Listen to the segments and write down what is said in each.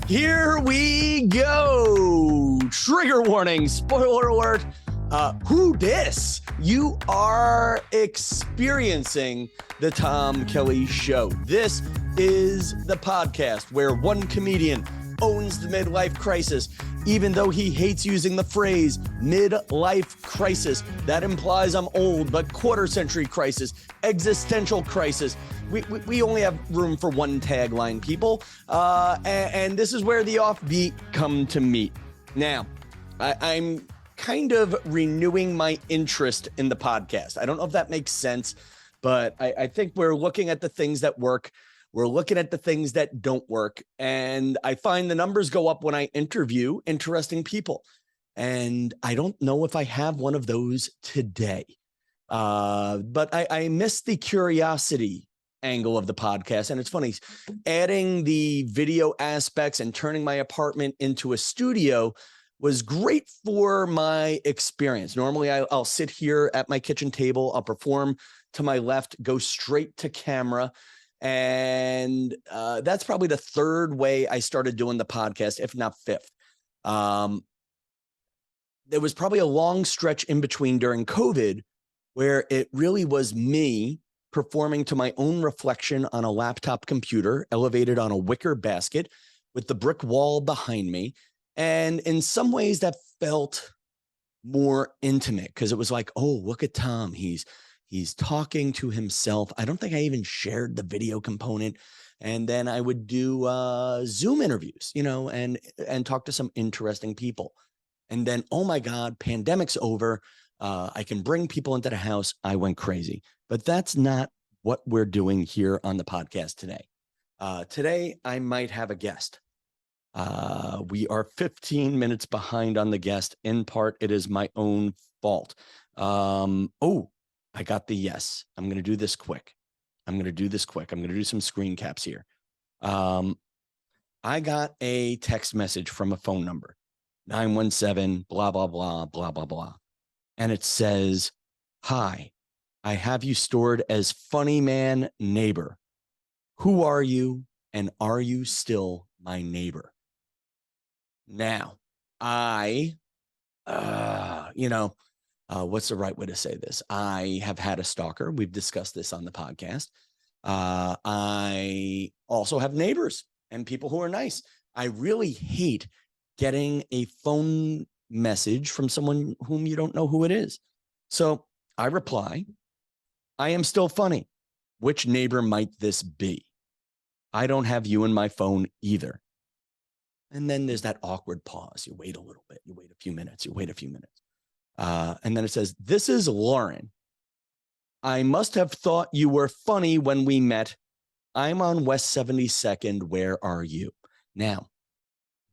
Here we go. Trigger warning, spoiler alert. Who dis? You are experiencing the Tom Kelly Show. This is the podcast where one comedian owns the midlife crisis, even though he hates using the phrase midlife crisis. That implies I'm old, but quarter century crisis, existential crisis. We only have room for one tagline, people. And this is where the offbeat come to meet. Now, I'm kind of renewing my interest in the podcast. I don't know if that makes sense, but I think we're looking at the things that work. We're looking at the things that don't work. And I find the numbers go up when I interview interesting people. And I don't know if I have one of those today. But I miss the curiosity angle of the podcast. And it's funny, adding the video aspects and turning my apartment into a studio was great for my experience. Normally I'll sit here at my kitchen table, I'll perform to my left, go straight to camera. And that's probably the third way I started doing the podcast, if not fifth. There was probably a long stretch in between during COVID where it really was me performing to my own reflection on a laptop computer, elevated on a wicker basket with the brick wall behind me. And in some ways that felt more intimate because it was like, oh, look at Tom. He's talking to himself. I don't think I even shared the video component. And then I would do Zoom interviews, and talk to some interesting people. And then, oh my God, pandemic's over. I can bring people into the house. I went crazy. But that's not what we're doing here on the podcast today. Today, I might have a guest. We are 15 minutes behind on the guest. In part, it is my own fault. I got the yes. I'm going to do this quick. I'm going to do some screen caps here. I got a text message from a phone number, 917, blah, blah, blah, blah, blah, blah. And it says, hi, I have you stored as funny man neighbor. Who are you? And are you still my neighbor? Now, what's the right way to say this? I have had a stalker. We've discussed this on the podcast. I also have neighbors and people who are nice. I really hate getting a phone message from someone whom you don't know who it is. So I reply, I am still funny. Which neighbor might this be? I don't have you in my phone either. And then there's that awkward pause. You wait a little bit. You wait a few minutes. And then it says, this is Lauren. I must have thought you were funny when we met. I'm on West 72nd. Where are you? Now,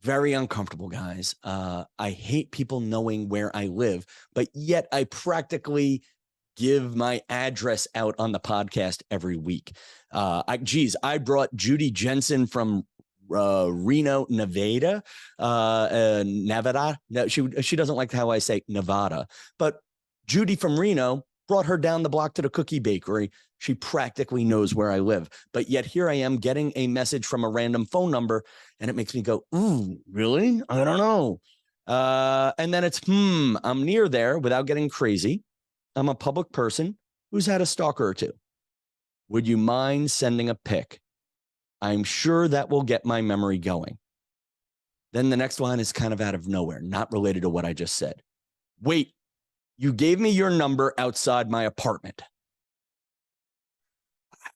very uncomfortable, guys. I hate people knowing where I live, but yet I practically give my address out on the podcast every week. I brought Judy Jensen from Reno, Nevada. Nevada. No, she doesn't like how I say Nevada, but Judy from Reno brought her down the block to the cookie bakery. She practically knows where I live, but yet here I am getting a message from a random phone number, and it makes me go, ooh, really? I don't know. And then it's, I'm near there without getting crazy. I'm a public person who's had a stalker or two. Would you mind sending a pic? I'm sure that will get my memory going. Then the next line is kind of out of nowhere, not related to what I just said. Wait, you gave me your number outside my apartment.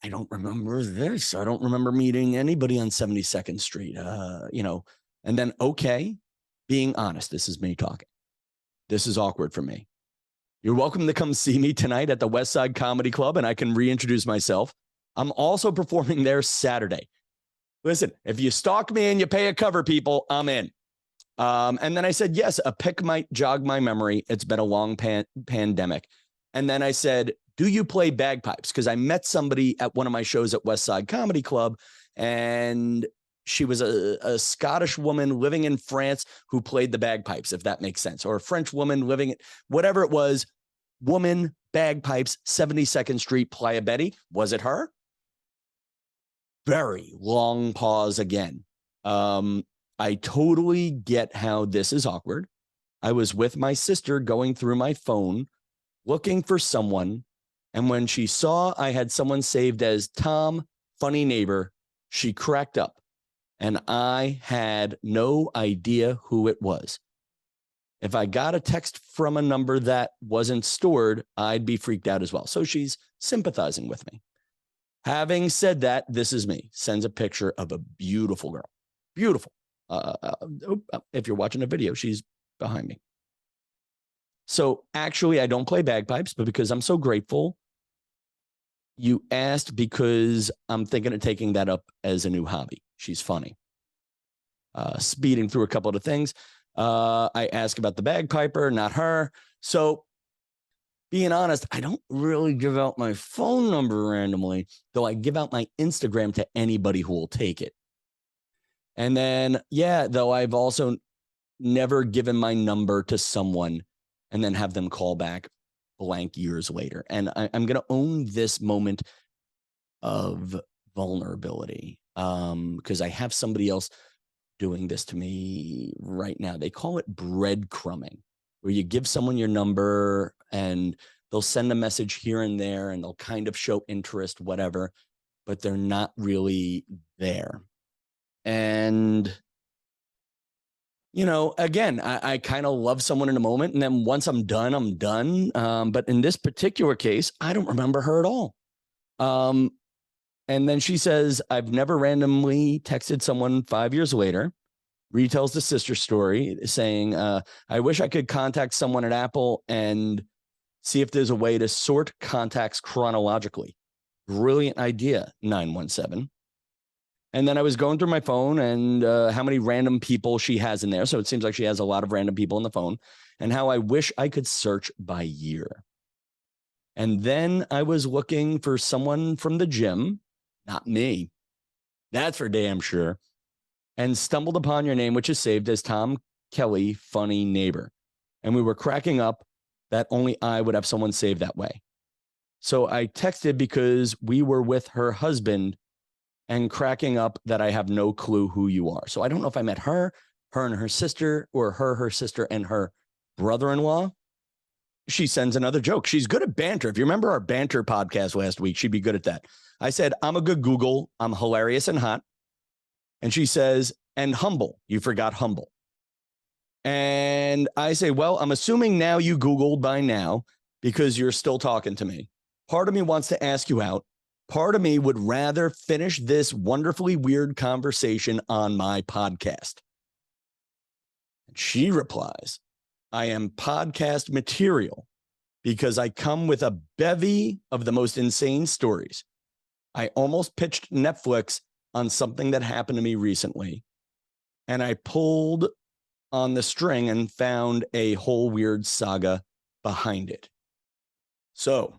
I don't remember this. I don't remember meeting anybody on 72nd Street, and then, okay, being honest, this is me talking. This is awkward for me. You're welcome to come see me tonight at the West Side Comedy Club, and I can reintroduce myself. I'm also performing there Saturday. Listen, if you stalk me and you pay a cover, people, I'm in. And then I said, yes, a pic might jog my memory. It's been a long pandemic. And then I said, do you play bagpipes? Because I met somebody at one of my shows at West Side Comedy Club, and she was a Scottish woman living in France who played the bagpipes, if that makes sense, or a French woman living, whatever it was, woman, bagpipes, 72nd Street, Playa Betty. Was it her? Very long pause again. I totally get how this is awkward. I was with my sister going through my phone, looking for someone. And when she saw I had someone saved as Tom, funny neighbor, she cracked up. And I had no idea who it was. If I got a text from a number that wasn't stored, I'd be freaked out as well. So she's sympathizing with me. Having said that, this is me. Sends a picture of a beautiful girl. Beautiful. If you're watching a video, she's behind me. So actually, I don't play bagpipes, but because I'm so grateful, you asked because I'm thinking of taking that up as a new hobby. She's funny. Speeding through a couple of the things. I ask about the bagpiper, not her. So being honest, I don't really give out my phone number randomly, though I give out my Instagram to anybody who will take it. And then, though I've also never given my number to someone and then have them call back blank years later. And I'm going to own this moment of vulnerability because I have somebody else doing this to me right now. They call it breadcrumbing, where you give someone your number and they'll send a message here and there and they'll kind of show interest, whatever, but they're not really there. And, again, I kind of love someone in a moment. And then once I'm done, I'm done. But in this particular case, I don't remember her at all. And then she says, I've never randomly texted someone 5 years later, retells the sister story saying, I wish I could contact someone at Apple and see if there's a way to sort contacts chronologically. Brilliant idea, 917. And then I was going through my phone and how many random people she has in there. So it seems like she has a lot of random people on the phone, and how I wish I could search by year. And then I was looking for someone from the gym, not me. That's for damn sure. And stumbled upon your name, which is saved as Tom Kelly, funny neighbor. And we were cracking up that only I would have someone saved that way. So I texted because we were with her husband and cracking up that I have no clue who you are. So I don't know if I met her and her sister, or her sister and her brother-in-law. She sends another joke. She's good at banter. If you remember our banter podcast last week, she'd be good at that. I said, I'm a good Google. I'm hilarious and hot. And she says, and humble. You forgot humble. And I say, well, I'm assuming now you Googled by now because you're still talking to me. Part of me wants to ask you out. Part of me would rather finish this wonderfully weird conversation on my podcast. And she replies, I am podcast material because I come with a bevy of the most insane stories. I almost pitched Netflix on something that happened to me recently, and I pulled on the string and found a whole weird saga behind it. So,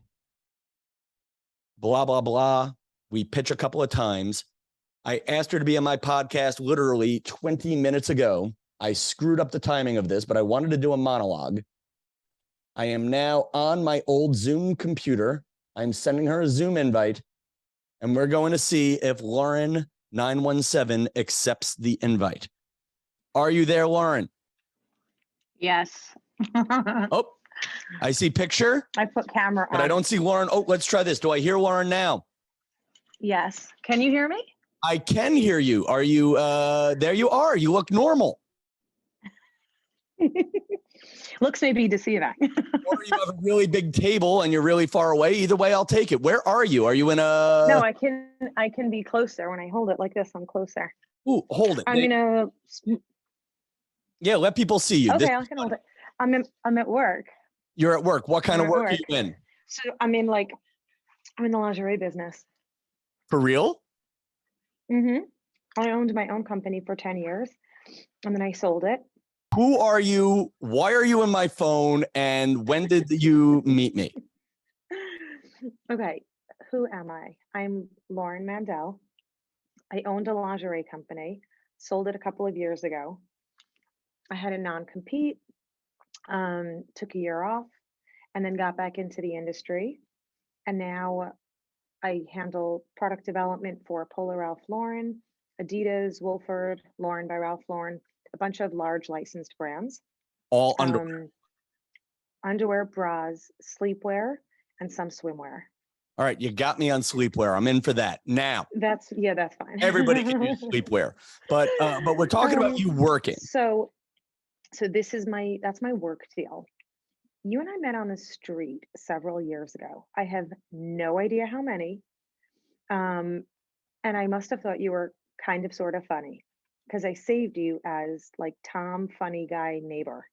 blah, blah, blah. We pitch a couple of times. I asked her to be on my podcast literally 20 minutes ago. I screwed up the timing of this, but I wanted to do a monologue. I am now on my old Zoom computer. I'm sending her a Zoom invite, and we're going to see if Lauren 917 accepts the invite. Are you there, Lauren? Yes. Oh, I see picture. I put camera on. But I don't see Lauren. Oh, let's try this. Do I hear Lauren now? Yes. Can you hear me? I can hear you. Are you, there you are. You look normal. Looks maybe deceiving. Or you have a really big table and you're really far away. Either way, I'll take it. Where are you? Are you in a... No, I can be closer. When I hold it like this, I'm closer. Ooh, hold it. I'm in a... Yeah, let people see you. Okay, I can hold it. I'm at work. You're at work. What kind of work are you in? So I'm in the lingerie business. For real? Mm-hmm. I owned my own company for 10 years and then I sold it. Who are you? Why are you in my phone? And when did you meet me? Okay, who am I? I'm Lauren Mandel. I owned a lingerie company, sold it a couple of years ago. I had a non-compete, took a year off, and then got back into the industry. And now I handle product development for Polar Ralph Lauren. Adidas, Wolford, Lauren by Ralph Lauren, a bunch of large licensed brands. All under. Underwear, bras, sleepwear, and some swimwear. All right, you got me on sleepwear. I'm in for that. Now, that's fine. everybody can use sleepwear, but we're talking about you working. So that's my work deal. You and I met on the street several years ago. I have no idea how many. And I must have thought you were kind of sort of funny because I saved you as like Tom funny guy neighbor.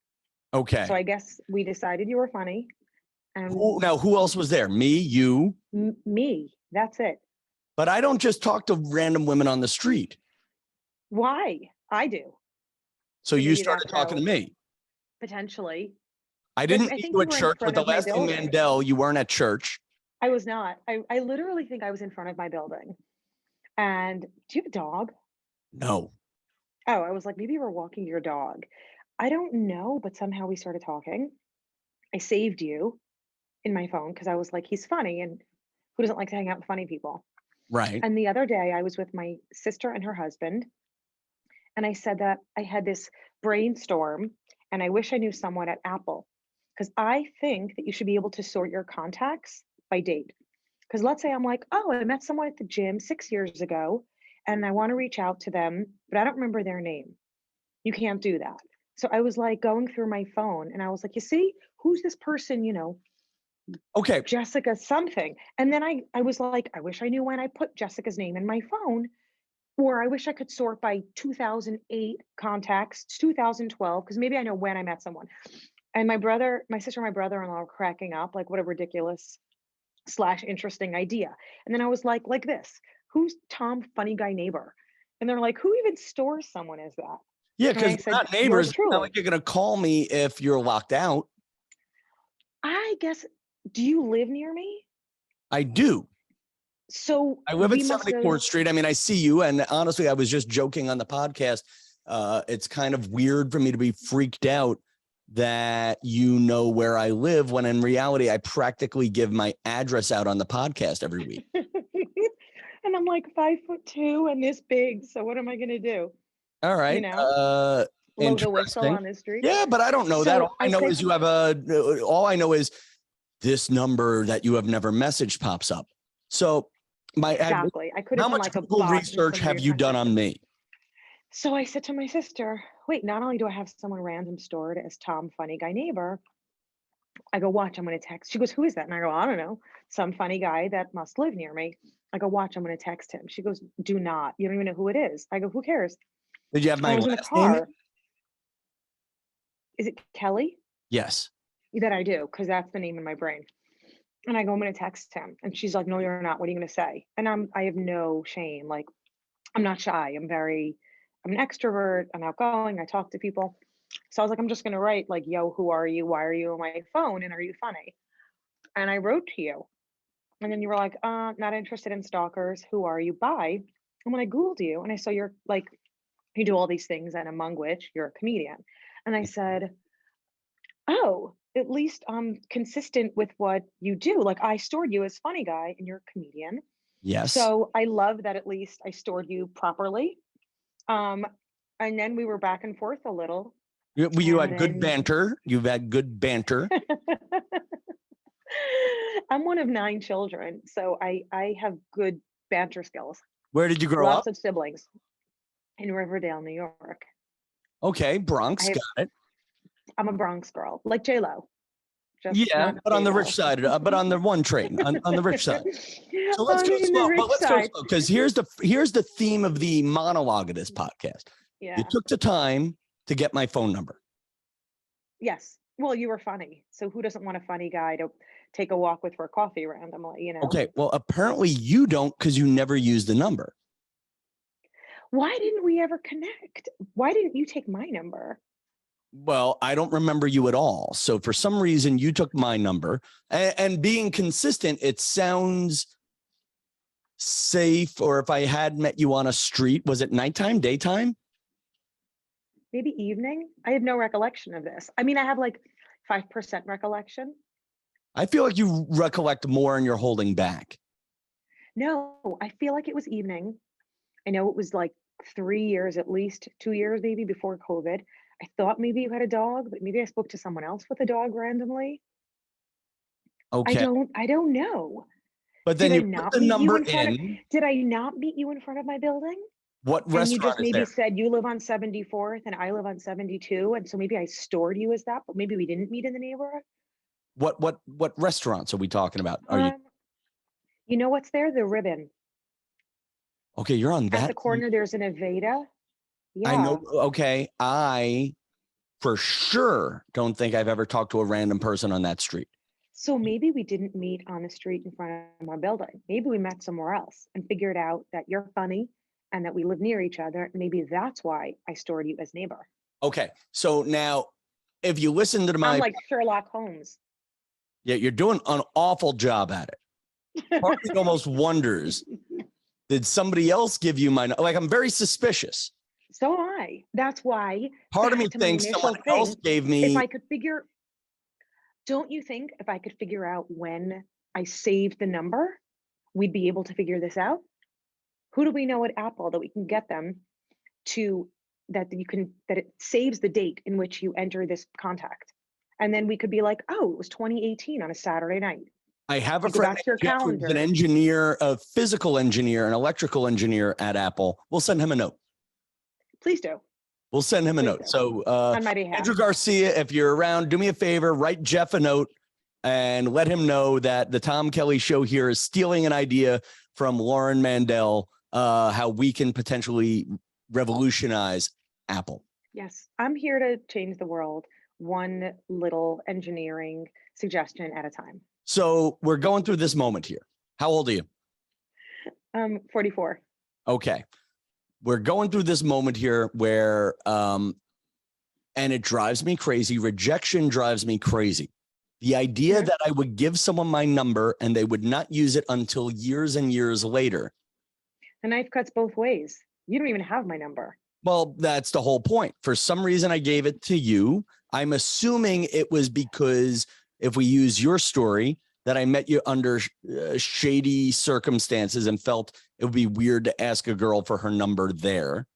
Okay. So I guess we decided you were funny. And who else was there? Me, you? Me. That's it. But I don't just talk to random women on the street. Why? I do. So you started talking to me. Potentially. I didn't meet you at church, but the last thing, Mandel, you weren't at church. I was not. I literally think I was in front of my building. And do you have a dog? No. Oh, I was like, maybe you were walking your dog. I don't know, but somehow we started talking. I saved you in my phone because I was like, he's funny, and who doesn't like to hang out with funny people? Right. And the other day I was with my sister and her husband, and I said that I had this brainstorm and I wish I knew someone at Apple because I think that you should be able to sort your contacts by date. Because let's say I'm like, oh, I met someone at the gym 6 years ago and I want to reach out to them, but I don't remember their name. You can't do that. So I was like going through my phone and I was like, you see, who's this person, Okay. Jessica something. And then I was like, I wish I knew when I put Jessica's name in my phone, or I wish I could sort by 2008 contacts, 2012, because maybe I know when I met someone. And my sister and my brother-in-law were cracking up, like, what a ridiculous / interesting idea. And then I was like this, who's Tom funny guy neighbor? And they're like, who even stores someone as that? Yeah, because we're not neighbors. It's not like you're going to call me if you're locked out. I guess, do you live near me? I do. So I live at 74th Street. I mean, I see you. And honestly, I was just joking on the podcast. It's kind of weird for me to be freaked out that you know where I live, when in reality, I practically give my address out on the podcast every week. And I'm like 5'2" and this big. So what am I going to do? All right. Blow the whistle on the street. Yeah, but I don't know that. All I know is you have all I know is this number that you have never messaged pops up. So exactly. I could have how much Google research have you done on me? So I said to my sister, wait, not only do I have someone random stored as Tom funny guy neighbor, I go, watch, I'm going to text. She goes, who is that? And I go, I don't know. Some funny guy that must live near me. I go, watch, I'm going to text him. She goes, do not. You don't even know who it is. I go, who cares? Did you have my last name? Is it Kelly? Yes. That I do, because that's the name in my brain. And I go, I'm going to text him. And she's like, no, you're not. What are you going to say? And I have no shame. Like, I'm not shy. I'm an extrovert. I'm outgoing. I talk to people. So I was like, I'm just going to write like, yo, who are you? Why are you on my phone? And are you funny? And I wrote to you. And then you were like, not interested in stalkers. Who are you? Bye. And when I Googled you and I saw you're like, you do all these things, and among which you're a comedian. And I said, oh, at least I'm consistent with what you do. Like, I stored you as funny guy and you're a comedian. Yes. So I love that at least I stored you properly. And then we were back and forth a little. You had good banter. You've had good banter. I'm one of 9 children, so I have good banter skills. Where did you grow up? Lots of siblings. In Riverdale, New York. Okay, Bronx, got it. I'm a Bronx girl, like J-Lo. Yeah, but on the rich side, but on the one train, on the rich side. So let's go slow. But let's go slow, because here's the theme of the monologue of this podcast. Yeah. You took the time to get my phone number. Yes. Well, you were funny. So who doesn't want a funny guy to take a walk with for a coffee randomly, Okay. Well, apparently you don't, because you never used the number. Why didn't we ever connect? Why didn't you take my number? Well, I don't remember you at all. So for some reason you took my number, and being consistent, it sounds safe. Or if I had met you on a street, was it nighttime, daytime? Maybe evening. I have no recollection of this. I mean, I have like 5% recollection. I feel like you recollect more and you're holding back. No, I feel like it was evening. I know it was like 3 years, at least 2 years, maybe before COVID. I thought maybe you had a dog, but maybe I spoke to someone else with a dog randomly. Okay. I don't know. But Did then I you put not the meet you number in front of in. did I not meet you in front of my building? What And you just restaurant is maybe there? said you live on 74th and I live on 72, and so maybe I stored you as that, but maybe we didn't meet in the neighborhood. What restaurants are we talking about? Are you You know what's there? The Ribbon. okay? You're on At that. the corner, there's an Aveda. I Yeah. know. Okay. I for sure don't think I've ever talked to a random person on that street. So maybe we didn't meet on the street in front of my building. Maybe we met somewhere else and figured out that you're funny and that we live near each other. Maybe that's why I stored you as neighbor. Okay. So now, if you listen to I'm my, like Sherlock Holmes. yeah, you're doing an awful job at it. Part of me almost wonders, did somebody else give you my, like, I'm very suspicious. So am I. That's why. Part of me back to my thinks initial someone else thing, gave if me, I could figure, don't you think if I could figure out when I saved the number, we'd be able to figure this out? Who do we know at Apple that we can get them to that it saves the date in which you enter this contact? And then we could be like, oh, it was 2018 on a Saturday night. I have a You go friend back to your Jeff, who's calendar. an engineer, a physical engineer, an electrical engineer at Apple. We'll send him a note. Please do. We'll send him a Please note. do. So, On my behalf. Andrew Garcia, if you're around, do me a favor, write Jeff a note and let him know that the Tom Kelly Show here is stealing an idea from Lauren Mandel, how we can potentially revolutionize Apple. Yes, I'm here to change the world one little engineering suggestion at a time. So we're going through this moment here. How old are you? 44. Okay. We're going through this moment here where, and it drives me crazy. Rejection drives me crazy. The idea that I would give someone my number and they would not use it until years and years later. The knife cuts both ways. You don't even have my number. Well, that's the whole point. For some reason, I gave it to you. I'm assuming it was because if we use your story, that I met you under shady circumstances and felt it would be weird to ask a girl for her number there.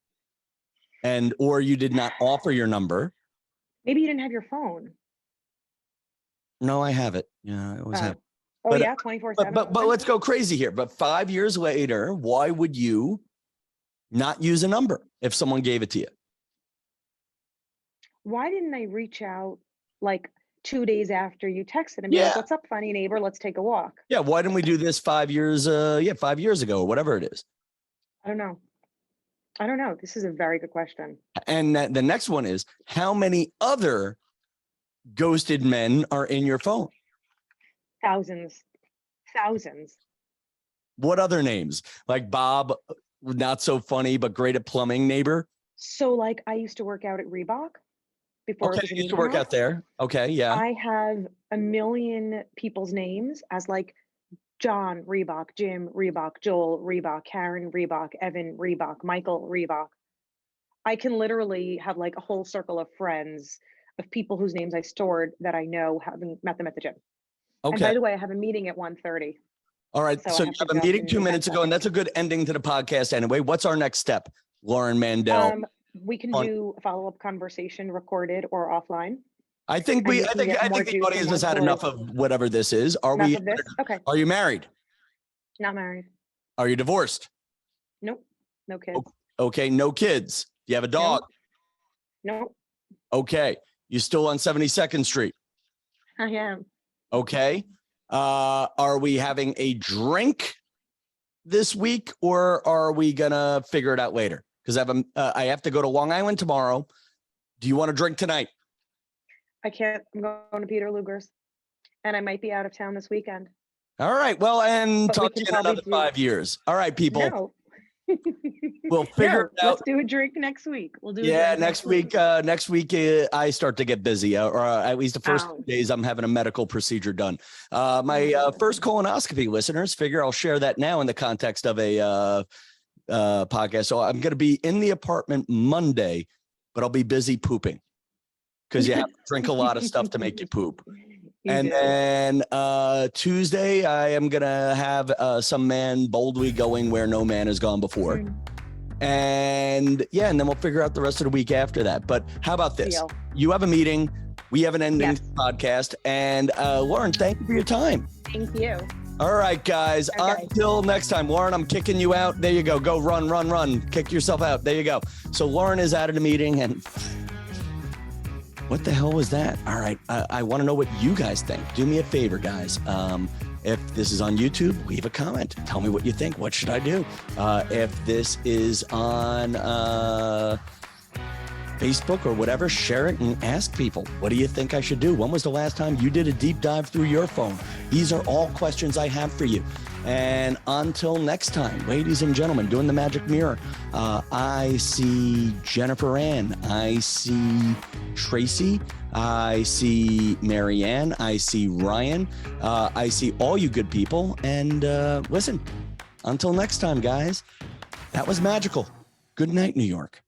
Or you did not offer your number. Maybe you didn't have your phone. No, I have it. Yeah, I always have. Oh, yeah, 24/7. But let's go crazy here. But 5 years later, why would you not use a number if someone gave it to you? Why didn't I reach out like 2 days after you texted and be like, what's up, funny neighbor? Let's take a walk. Yeah, why didn't we do this 5 years? 5 years ago, or whatever it is. I don't know. This is a very good question. And the next one is, how many other ghosted men are in your phone? Thousands. What other names? Like Bob, not so funny, but great at plumbing neighbor. So like I used to work out at Reebok before. Okay, you used to work out there. Okay, yeah. I have a million people's names as like John Reebok, Jim Reebok, Joel Reebok, Karen Reebok, Evan Reebok, Michael Reebok. I can literally have like a whole circle of friends of people whose names I stored that I know, having met them at the gym. Okay. And by the way, I have a meeting at 1:30. All right. So you have a meeting 2 minutes ago, and that's a good ending to the podcast anyway. What's our next step, Lauren Mandel? We can do a follow-up conversation, recorded or offline. I think the audience has had enough of whatever this is. Enough of this? Okay. Are you married? Not married. Are you divorced? Nope. No kids. Okay. No kids. Do you have a dog? Nope. Okay. You still on 72nd Street? I am. Okay. Are we having a drink this week, or are we gonna figure it out later? Because I have to go to Long Island tomorrow. Do you want to drink tonight? I can't. I'm going to Peter Luger's, and I might be out of town this weekend. All right. Well, and But talk to you in another 5 years. All right, people. No. We'll figure it out. Let's do a drink next week. We'll do. Yeah, next week. Next week, I start to get busy, or at least the first 2 days, I'm having a medical procedure done. My first colonoscopy, listeners. Figure I'll share that now in the context of a podcast. So I'm going to be in the apartment Monday, but I'll be busy pooping because you have to drink a lot of stuff to make you poop. Then Tuesday, I am going to have some man boldly going where no man has gone before. And yeah, and then we'll figure out the rest of the week after that. But how about this? Deal. You have a meeting. We have an ending Yes. to the podcast. And Lauren, thank you for your time. Thank you. All right, guys. Okay. Until next time, Lauren, I'm kicking you out. There you go. Go run. Kick yourself out. There you go. So Lauren is out of the meeting, and what the hell was that? All right. I want to know what you guys think. Do me a favor, guys. If this is on YouTube, leave a comment. Tell me what you think. What should I do? If this is on Facebook or whatever, share it and ask people, what do you think I should do? When was the last time you did a deep dive through your phone? These are all questions I have for you. And until next time, ladies and gentlemen, doing the magic mirror, I see Jennifer Ann, I see Tracy, I see Marianne, I see Ryan, I see all you good people. And listen, until next time, guys, that was magical. Good night, New York.